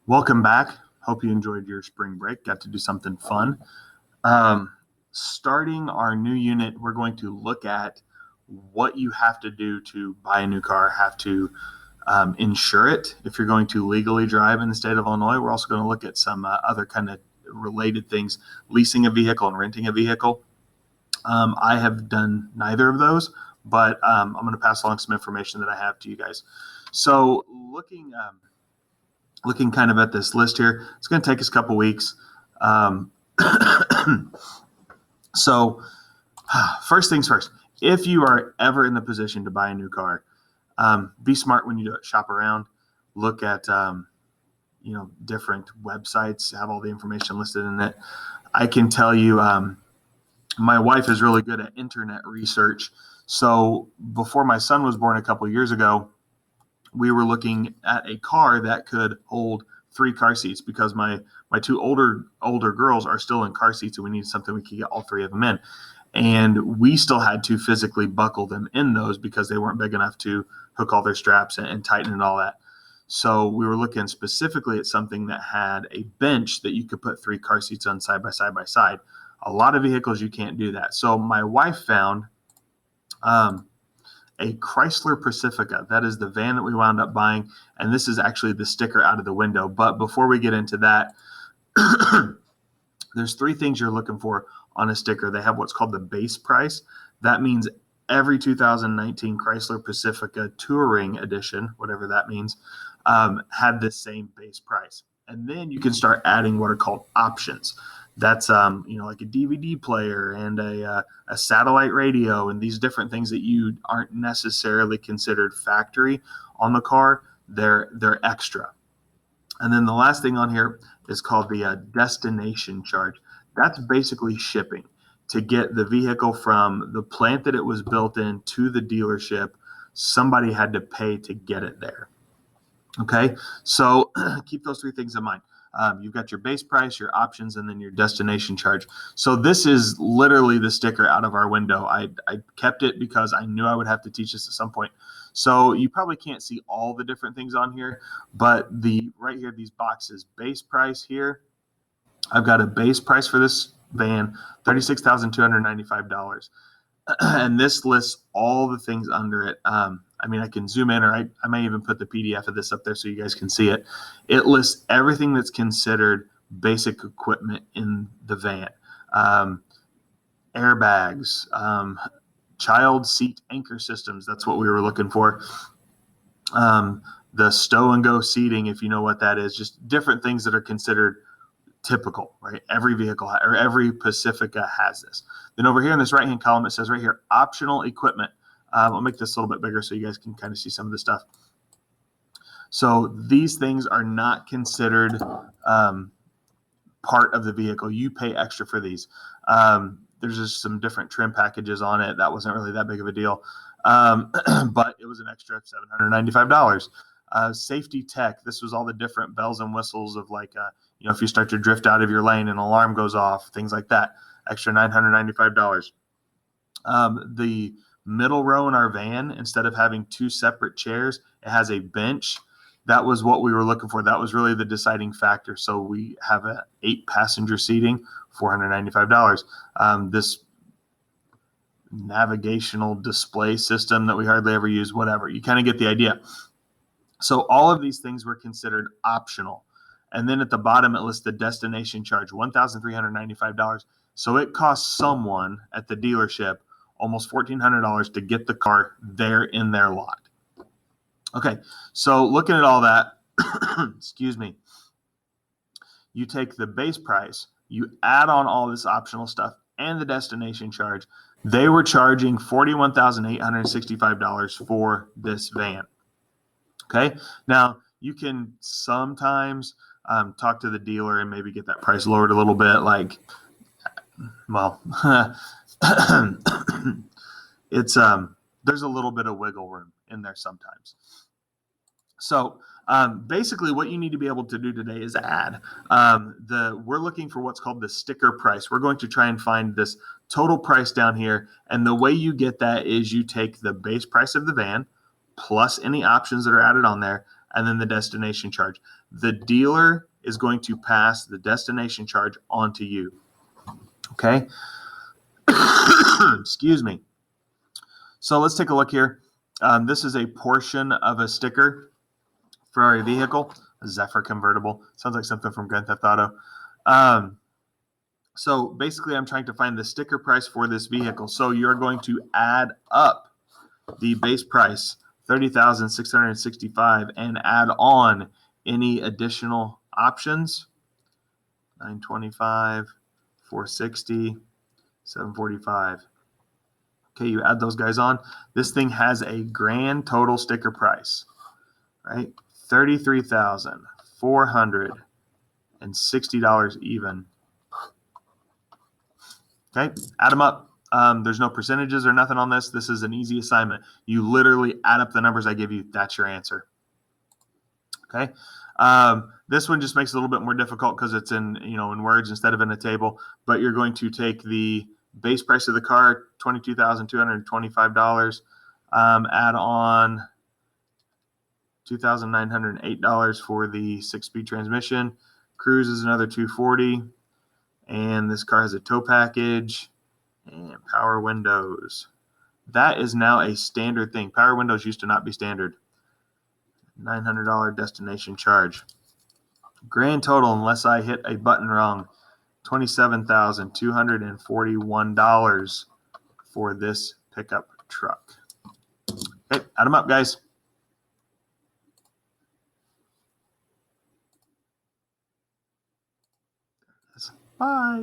Welcome back. Hope you enjoyed your spring break. Got to do something fun. Starting our new unit, we're going to look at what you have to do to buy a new car. Have to insure it if you're going to legally drive in the state of Illinois. We're also going to look at some other kind of related things, leasing a vehicle and renting a vehicle. I have done neither of those, but I'm going to pass along some information that I have to you guys. So looking kind of at this list here, it's going to take us a couple weeks. So first things first, if you are ever in the position to buy a new car, be smart when you do it. Shop around, look at different websites, have all the information listed in it. I can tell you, my wife is really good at internet research. So before my son was born a couple years ago, we were looking at a car that could hold 3 car seats because my two older girls are still in car seats, and we needed something we could get all 3 of them in. And we still had to physically buckle them in those because they weren't big enough to hook all their straps and tighten and all that. So we were looking specifically at something that had a bench that you could put 3 car seats on side by side by side. A lot of vehicles you can't do that. So my wife found a Chrysler Pacifica. That is the van that we wound up buying, and this is actually the sticker out of the window. But before we get into that, there's 3 things you're looking for on a sticker. They have what's called the base price. That means every 2019 Chrysler Pacifica Touring Edition, whatever that means, had the same base price. And then you can start adding what are called options. That's like a DVD player and a satellite radio and these different things that you aren't necessarily considered factory on the car. They're extra. And then the last thing on here is called the destination charge. That's basically shipping to get the vehicle from the plant that it was built in to the dealership. Somebody had to pay to get it there. Okay, so keep those 3 things in mind. You've got your base price, your options, and then your destination charge. So this is literally the sticker out of our window. I kept it because I knew I would have to teach this at some point. So you probably can't see all the different things on here, but right here, these boxes, base price here, I've got a base price for this van, $36,295. And this lists all the things under it. I can zoom in, or I may even put the PDF of this up there so you guys can see it. It lists everything that's considered basic equipment in the van. Airbags, child seat anchor systems. That's what we were looking for. The stow and go seating, if you know what that is, just different things that are considered typical, right? Every vehicle or every Pacifica has this. Then over here in this right-hand column, it says right here, optional equipment. I'll make this a little bit bigger so you guys can kind of see some of the stuff. So these things are not considered part of the vehicle. You pay extra for these. There's just some different trim packages on it. That wasn't really that big of a deal. But it was an extra $795. Safety tech. This was all the different bells and whistles of if you start to drift out of your lane, an alarm goes off, things like that. Extra $995. The middle row in our van, instead of having 2 separate chairs, it has a bench. That was what we were looking for. That was really the deciding factor. So we have a 8-passenger seating, $495. This navigational display system that we hardly ever use, whatever. You kind of get the idea. So all of these things were considered optional. And then at the bottom, it lists the destination charge, $1,395. So it costs someone at the dealership almost $1,400 to get the car there in their lot. Okay, so looking at all that, excuse me, you take the base price, you add on all this optional stuff and the destination charge. They were charging $41,865 for this van. Okay, now you can sometimes talk to the dealer and maybe get that price lowered a little bit. It's there's a little bit of wiggle room in there sometimes. So basically what you need to be able to do today is add. We're looking for what's called the sticker price. We're going to try and find this total price down here. And the way you get that is you take the base price of the van plus any options that are added on there, and then the destination charge. The dealer is going to pass the destination charge on to you. Okay? Excuse me. So let's take a look here. This is a portion of a sticker for a vehicle, a Zephyr convertible. Sounds like something from Grand Theft Auto. So basically, I'm trying to find the sticker price for this vehicle. So you're going to add up the base price, $30,665, and add on any additional options, $925, $460, $745. Okay, you add those guys on. This thing has a grand total sticker price, right? $33,460 even. Okay, add them up. There's no percentages or nothing on this. This is an easy assignment. You literally add up the numbers I give you. That's your answer. Okay. This one just makes it a little bit more difficult because it's in words instead of in a table. But you're going to take the base price of the car, $22,225. Add on $2,908 for the 6-speed transmission. Cruise is another $240. And this car has a tow package and power windows. That is now a standard thing. Power windows used to not be standard. $900 destination charge. Grand total, unless I hit a button wrong, $27,241 for this pickup truck. Okay, add them up, guys. Bye.